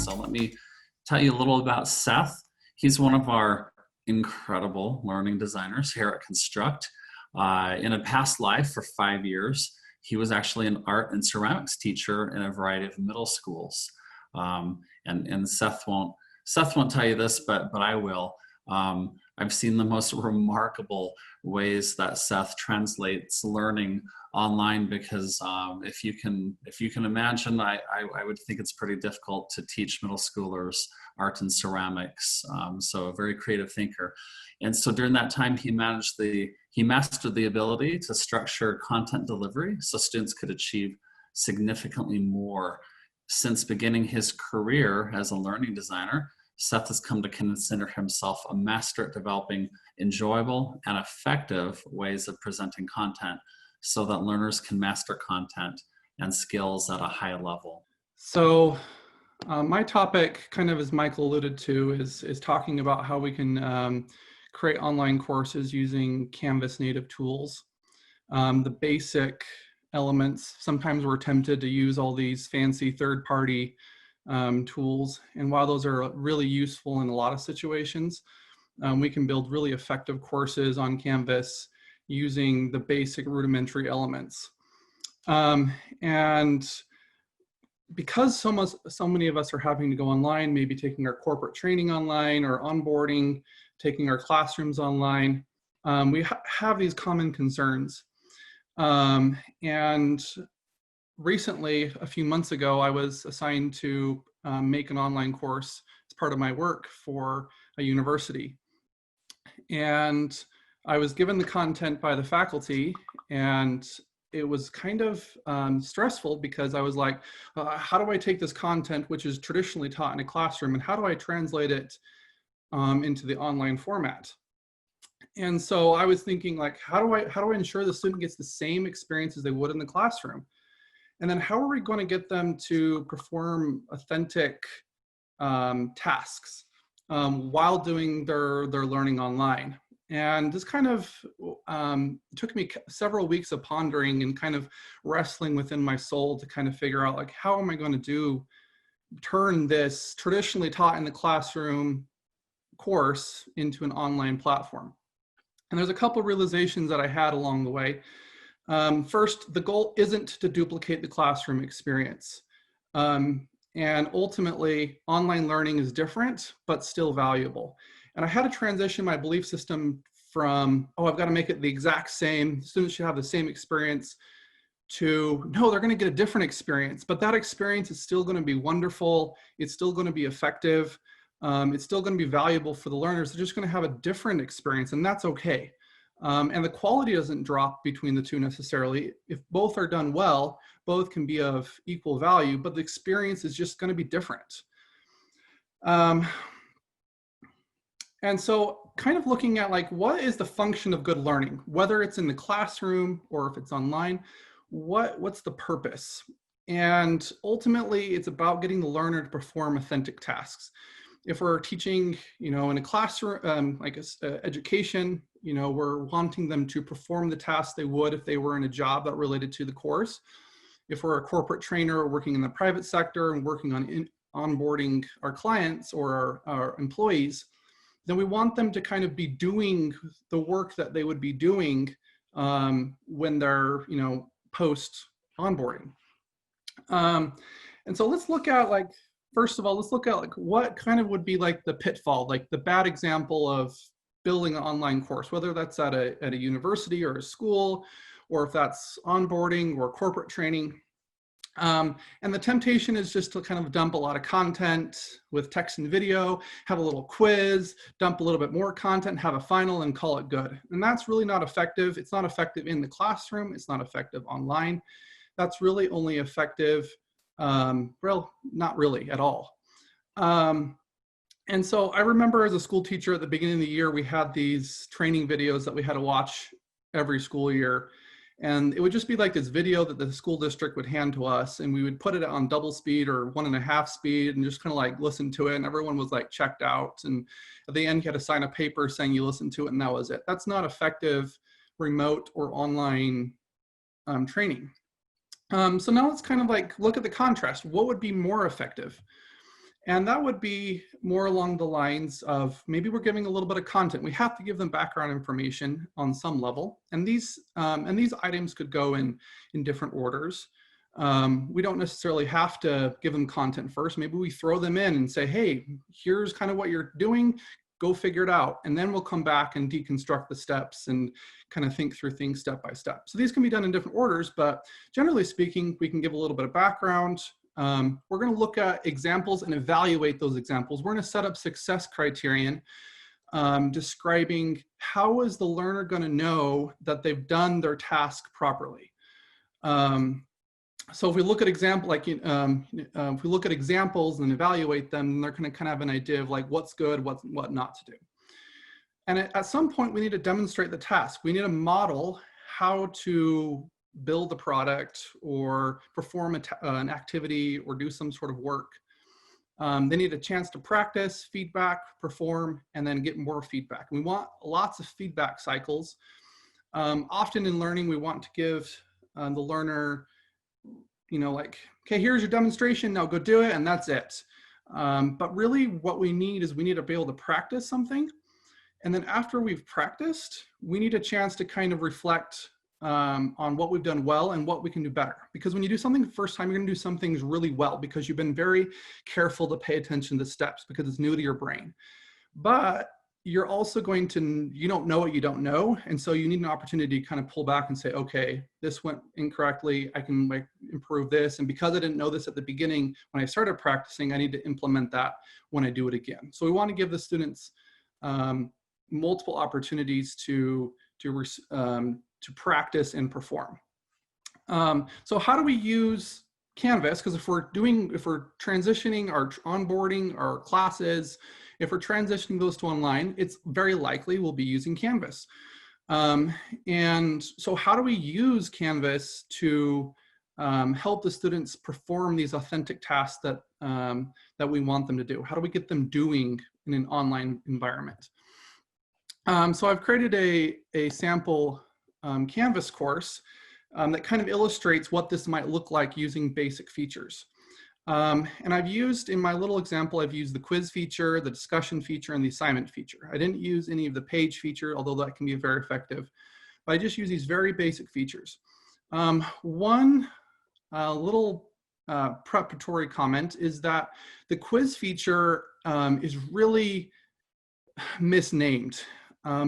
So let me tell you a little about Seth. He's one of our incredible learning designers here at Construct. In a past life for 5 years, he was actually an art and ceramics teacher in a variety of middle schools. And Seth won't tell you this, but I will. I've seen the most remarkable ways that Seth translates learning online, because if you can imagine, I would think it's pretty difficult to teach middle schoolers art and ceramics. So a very creative thinker. And so during that time, he mastered the ability to structure content delivery so students could achieve significantly more. Since beginning his career as a learning designer, Seth has come to consider himself a master at developing enjoyable and effective ways of presenting content so that learners can master content and skills at a high level. So my topic, kind of as Michael alluded to, is talking about how we can create online courses using Canvas native tools. The basic elements, sometimes we're tempted to use all these fancy third-party tools, and while those are really useful in a lot of situations, we can build really effective courses on Canvas using the basic rudimentary elements. And because so many of us are having to go online, maybe taking our corporate training online or onboarding, taking our classrooms online, we have these common concerns. And recently, a few months ago, I was assigned to make an online course as part of my work for a university. And I was given the content by the faculty, and it was kind of stressful because I was like, how do I take this content, which is traditionally taught in a classroom, and how do I translate it into the online format? And so I was thinking, like, how do I ensure the student gets the same experience as they would in the classroom? And then how are we going to get them to perform authentic tasks while doing their learning online? And this kind of took me several weeks of pondering and kind of wrestling within my soul to kind of figure out, like, how am I going to turn this traditionally taught in the classroom course into an online platform? And there's a couple of realizations that I had along the way. First, the goal isn't to duplicate the classroom experience. And ultimately, online learning is different, but still valuable. And I had to transition my belief system from, oh, I've got to make it the exact same, students should have the same experience, to, no, they're going to get a different experience, but that experience is still going to be wonderful. It's still going to be effective. It's still going to be valuable for the learners. They're just going to have a different experience, and that's okay. And the quality doesn't drop between the two necessarily. If both are done well, both can be of equal value, but the experience is just going to be different. And so kind of looking at, like, what is the function of good learning, whether it's in the classroom or if it's online, what's the purpose? And ultimately, it's about getting the learner to perform authentic tasks. If we're teaching, in a classroom, like education, we're wanting them to perform the tasks they would if they were in a job that related to the course. If we're a corporate trainer working in the private sector and working on onboarding our clients or our employees, then we want them to kind of be doing the work that they would be doing when they're, post onboarding. And so let's look at, like, first of all, let's look at, like, what kind of would be like the pitfall, like the bad example of building an online course, whether that's at a university or a school, or if that's onboarding or corporate training. And the temptation is just to kind of dump a lot of content with text and video, have a little quiz, dump a little bit more content, have a final, and call it good. And that's really not effective. It's not effective in the classroom. It's not effective online. That's really only effective, well, not really at all. And so I remember as a school teacher at the beginning of the year, we had these training videos that we had to watch every school year. And it would just be like this video that the school district would hand to us, and we would put it on double speed or 1.5 speed and just kind of like listen to it. And everyone was like checked out. And at the end, you had to sign a paper saying you listened to it, and that was it. That's not effective remote or online training. So now let's kind of like look at the contrast. What would be more effective? And that would be more along the lines of maybe we're giving a little bit of content. We have to give them background information on some level. And these items could go in different orders. We don't necessarily have to give them content first. Maybe we throw them in and say, hey, here's kind of what you're doing. Go figure it out. And then we'll come back and deconstruct the steps and kind of think through things step by step. So these can be done in different orders, but generally speaking, we can give a little bit of background. We're going to look at examples and evaluate those examples. We're going to set up success criterion describing how is the learner going to know that they've done their task properly. So if we look at if we look at examples and evaluate them, they're going to kind of have an idea of like what's good, what not to do. And at some point, we need to demonstrate the task. We need to model how to build a product or perform an activity or do some sort of work. They need a chance to practice, feedback, perform, and then get more feedback. We want lots of feedback cycles. Often in learning, we want to give the learner, like, okay, here's your demonstration, now go do it, and that's it. But really what we need is we need to be able to practice something. And then after we've practiced, we need a chance to kind of reflect on what we've done well and what we can do better. Because when you do something the first time, you're gonna do some things really well because you've been very careful to pay attention to steps because it's new to your brain. But you're also you don't know what you don't know. And so you need an opportunity to kind of pull back and say, okay, this went incorrectly. I can improve this. And because I didn't know this at the beginning, when I started practicing, I need to implement that when I do it again. So we want to give the students multiple opportunities to practice and perform. So how do we use Canvas? Because if we're transitioning our onboarding, our classes, if we're transitioning those to online, it's very likely we'll be using Canvas. And so how do we use Canvas to help the students perform these authentic tasks that we want them to do? How do we get them doing in an online environment? So I've created a sample Canvas course that kind of illustrates what this might look like using basic features. And I've used, in my little example, I've used the quiz feature, the discussion feature, and the assignment feature. I didn't use any of the page feature, although that can be very effective. But I just use these very basic features. One little preparatory comment is that the quiz feature is really misnamed.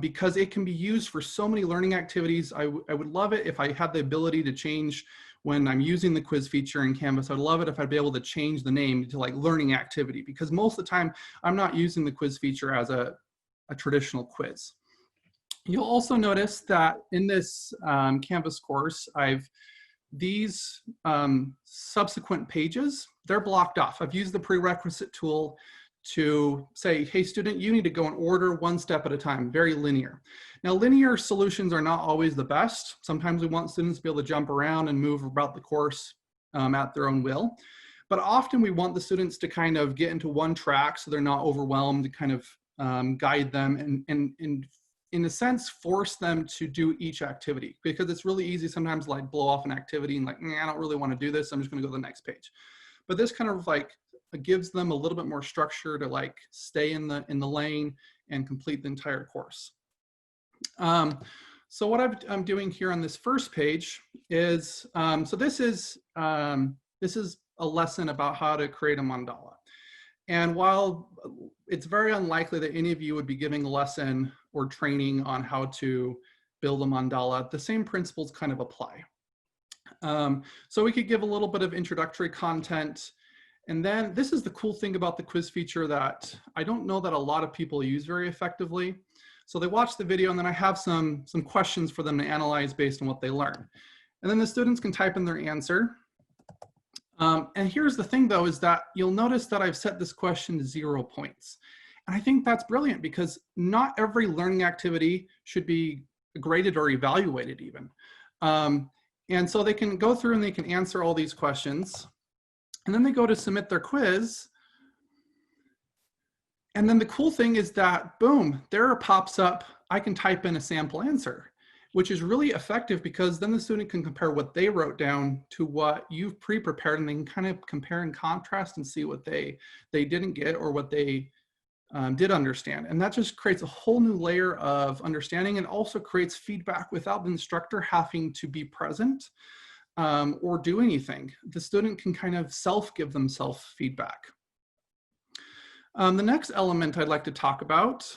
Because it can be used for so many learning activities. I would love it if I had the ability to change when I'm using the quiz feature in Canvas. I'd love it if I'd be able to change the name to like learning activity, because most of the time I'm not using the quiz feature as a traditional quiz. You'll also notice that in this Canvas course, these subsequent pages, they're blocked off. I've used the prerequisite tool to say, hey, student, you need to go in order one step at a time, very linear. Now, linear solutions are not always the best. Sometimes we want students to be able to jump around and move about the course at their own will. But often we want the students to kind of get into one track so they're not overwhelmed, to kind of guide them and in a sense, force them to do each activity, because it's really easy sometimes to like blow off an activity and like, I don't really want to do this. I'm just going to go to the next page. But this kind of like gives them a little bit more structure to like stay in the lane and complete the entire course. So what I'm doing here on this first page is, so this is a lesson about how to create a mandala. And while it's very unlikely that any of you would be giving a lesson or training on how to build a mandala, the same principles kind of apply. So we could give a little bit of introductory content. And then this is the cool thing about the quiz feature that I don't know that a lot of people use very effectively. So they watch the video and then I have some questions for them to analyze based on what they learn. And then the students can type in their answer. And here's the thing though, is that you'll notice that I've set this question to 0 points. And I think that's brilliant because not every learning activity should be graded or evaluated even. And so they can go through and they can answer all these questions. And then they go to submit their quiz. And then the cool thing is that, boom, there pops up, I can type in a sample answer. which is really effective because then the student can compare what they wrote down to what you've pre-prepared, and they can kind of compare and contrast and see what they didn't get or what they did understand. And that just creates a whole new layer of understanding, and also creates feedback without the instructor having to be present or do anything. The student can kind of give themselves feedback. The next element I'd like to talk about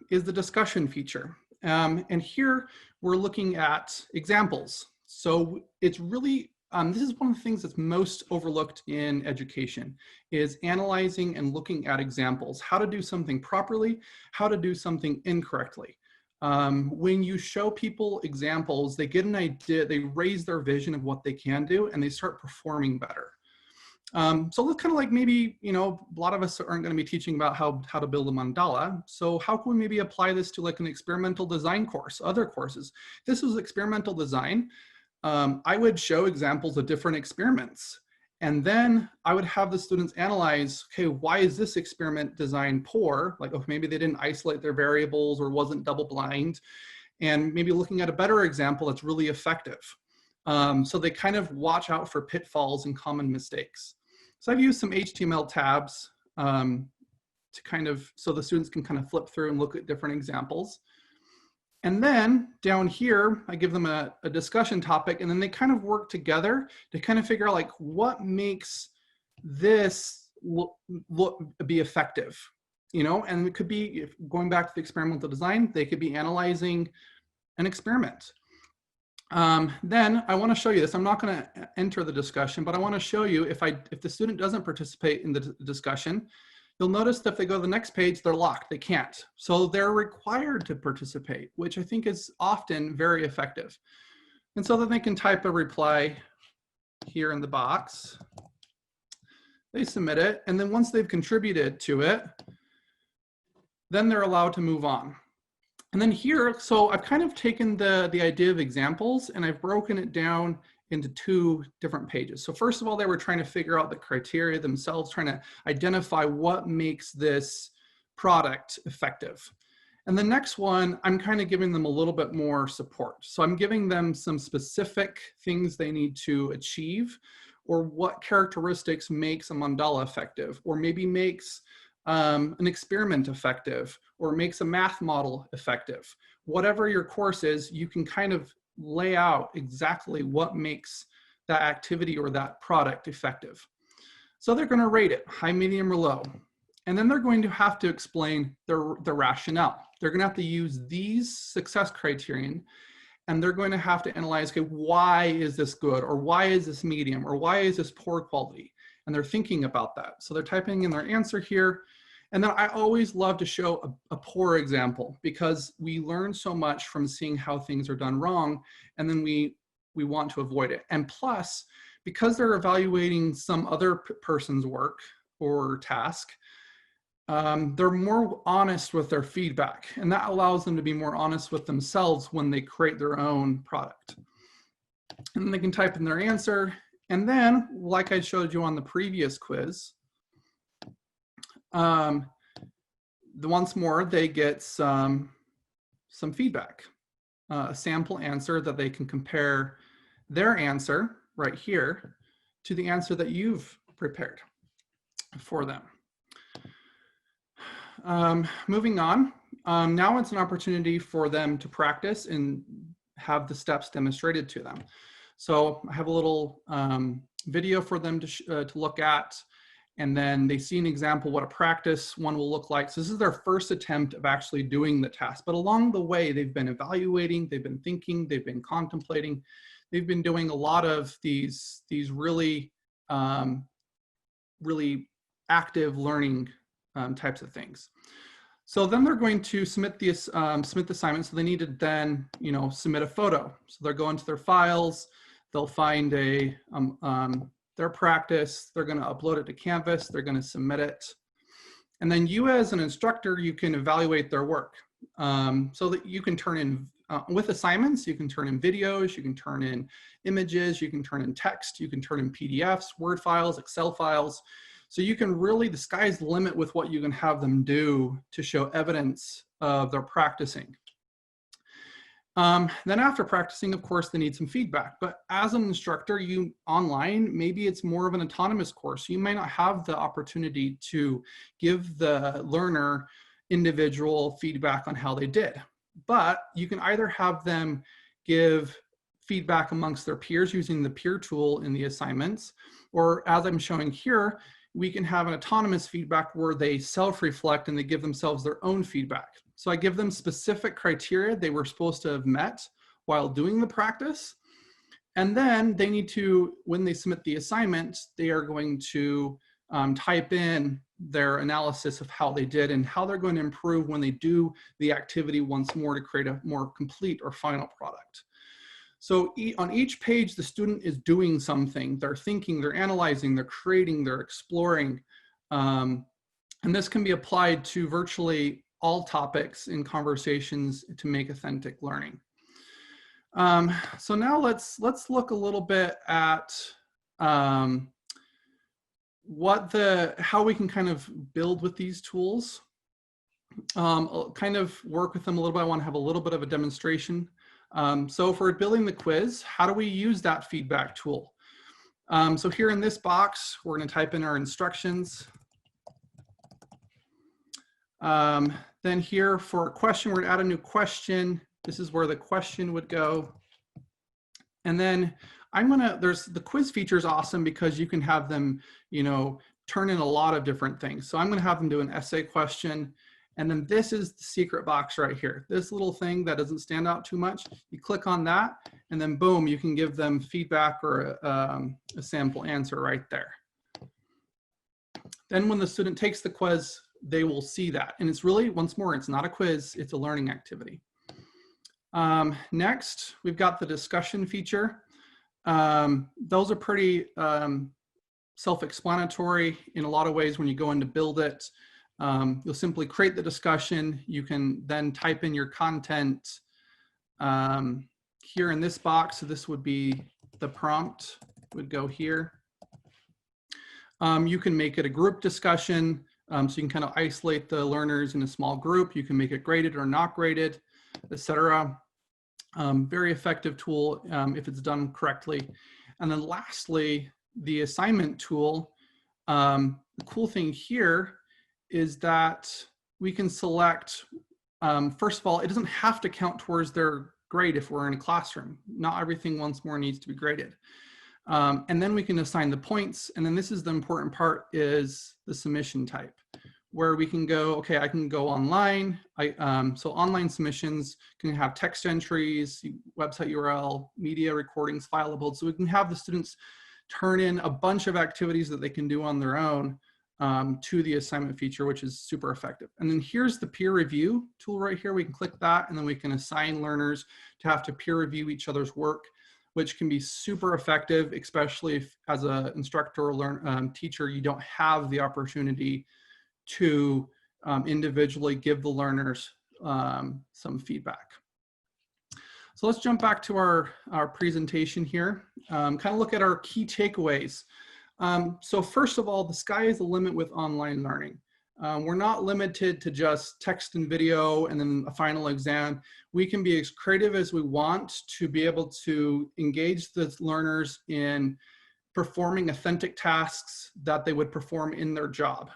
is the discussion feature. And here we're looking at examples. So it's really, this is one of the things that's most overlooked in education, is analyzing and looking at examples, how to do something properly, how to do something incorrectly. When you show people examples, they get an idea, they raise their vision of what they can do, and they start performing better. So it's kind of like, maybe, you know, a lot of us aren't going to be teaching about how to build a mandala. So how can we maybe apply this to like an experimental design course, other courses? This is experimental design. I would show examples of different experiments, and then I would have the students analyze, okay, why is this experiment design poor? Like, oh, maybe they didn't isolate their variables or wasn't double blind, and maybe looking at a better example that's really effective. So they kind of watch out for pitfalls and common mistakes. So I've used some HTML tabs to kind of, so the students can kind of flip through and look at different examples. And then down here, I give them a discussion topic, and then they kind of work together to kind of figure out like what makes this be effective, you know? And it could be, if going back to the experimental design, they could be analyzing an experiment. Then I want to show you this. I'm not going to enter the discussion, but I want to show you if the student doesn't participate in the discussion, you'll notice that if they go to the next page, they're locked. They can't. So they're required to participate, which I think is often very effective. And so then they can type a reply here in the box. They submit it. And then once they've contributed to it, then they're allowed to move on. And then here, so I've kind of taken the idea of examples, and I've broken it down into two different pages. So first of all, they were trying to figure out the criteria themselves, trying to identify what makes this product effective. And the next one, I'm kind of giving them a little bit more support. So I'm giving them some specific things they need to achieve, or what characteristics makes a mandala effective, or maybe makes an experiment effective, or makes a math model effective. Whatever your course is, you can kind of lay out exactly what makes that activity or that product effective. So they're going to rate it, high, medium, or low. And then they're going to have to explain the rationale. They're going to have to use these success criterion, and they're going to have to analyze, okay, why is this good, or why is this medium, or why is this poor quality? And they're thinking about that. So they're typing in their answer here. And then I always love to show a poor example, because we learn so much from seeing how things are done wrong, and then we want to avoid it. And plus, because they're evaluating some other person's work or task, they're more honest with their feedback, and that allows them to be more honest with themselves when they create their own product. And then they can type in their answer. And then, like I showed you on the previous quiz, once more, they get some feedback, a sample answer that they can compare their answer right here to the answer that you've prepared for them. Moving on, now it's an opportunity for them to practice and have the steps demonstrated to them. So I have a little video for them to look at, and then they see an example what a practice one will look like. So this is their first attempt of actually doing the task, but along the way they've been evaluating, they've been thinking, they've been contemplating, they've been doing a lot of these really really active learning types of things. So then they're going to submit the assignment. So they need to then, you know, submit a photo. So they'll go into their files, they'll find their practice, they're going to upload it to Canvas, they're going to submit it. And then you as an instructor, you can evaluate their work. So that you can turn in, with assignments, you can turn in videos, you can turn in images, you can turn in text, you can turn in PDFs, Word files, Excel files. So you can really, the sky's the limit with what you can have them do to show evidence of their practicing. Then after practicing, of course, they need some feedback. But as an instructor, you online, maybe it's more of an autonomous course. You may not have the opportunity to give the learner individual feedback on how they did. But you can either have them give feedback amongst their peers using the peer tool in the assignments, or as I'm showing here, we can have an autonomous feedback where they self-reflect and they give themselves their own feedback. So I give them specific criteria they were supposed to have met while doing the practice. And then they need to, when they submit the assignment, they are going to type in their analysis of how they did and how they're going to improve when they do the activity once more to create a more complete or final product. So on each page, the student is doing something. They're thinking, they're analyzing, they're creating, they're exploring. And this can be applied to virtually all topics in conversations to make authentic learning. So now let's look a little bit at how we can kind of build with these tools. I'll kind of work with them a little bit. I want to have a little bit of a demonstration. So for building the quiz, how do we use that feedback tool? So here in this box, we're going to type in our instructions. Then here for a question, we're going to add a new question. This is where the question would go. And then the quiz feature is awesome because you can have them, turn in a lot of different things. So I'm going to have them do an essay question. And then this is the secret box right here. This little thing that doesn't stand out too much, you click on that and then boom, you can give them feedback or a sample answer right there. Then when the student takes the quiz, they will see that. And it's really, once more, it's not a quiz, it's a learning activity. Next, we've got the discussion feature. Those are pretty self-explanatory in a lot of ways when you go in to build it. You'll simply create the discussion. You can then type in your content here in this box. So this would be the prompt would go here. You can make it a group discussion. So you can kind of isolate the learners in a small group. You can make it graded or not graded, etc. Very effective tool if it's done correctly. And then lastly, the assignment tool. The cool thing here is that we can select, first of all, it doesn't have to count towards their grade if we're in a classroom. Not everything once more needs to be graded. And then we can assign the points. And then this is the important part, is the submission type, where we can go, okay, I can go online. So online submissions can have text entries, website URL, media recordings, fileable. So we can have the students turn in a bunch of activities that they can do on their own to the assignment feature, which is super effective. And then here's the peer review tool right here. We can click that and then we can assign learners to have to peer review each other's work, which can be super effective, especially if as an instructor or teacher, you don't have the opportunity to individually give the learners some feedback. So let's jump back to our presentation here, kind of look at our key takeaways. So first of all, the sky is the limit with online learning. We're not limited to just text and video and then a final exam. We can be as creative as we want to be able to engage the learners in performing authentic tasks that they would perform in their job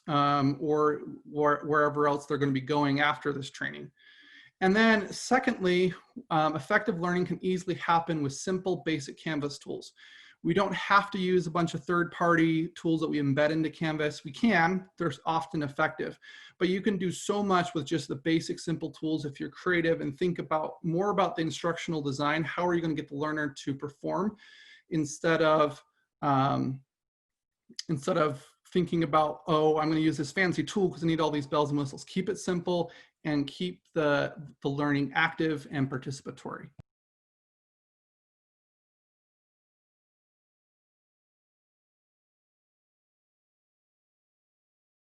or wherever else they're going to be going after this training. And then secondly, effective learning can easily happen with simple basic Canvas tools. We don't have to use a bunch of third-party tools that we embed into Canvas. We can, they're often effective, but you can do so much with just the basic simple tools if you're creative and think more about the instructional design. How are you going to get the learner to perform instead of thinking about, oh, I'm going to use this fancy tool because I need all these bells and whistles. Keep it simple and keep the learning active and participatory.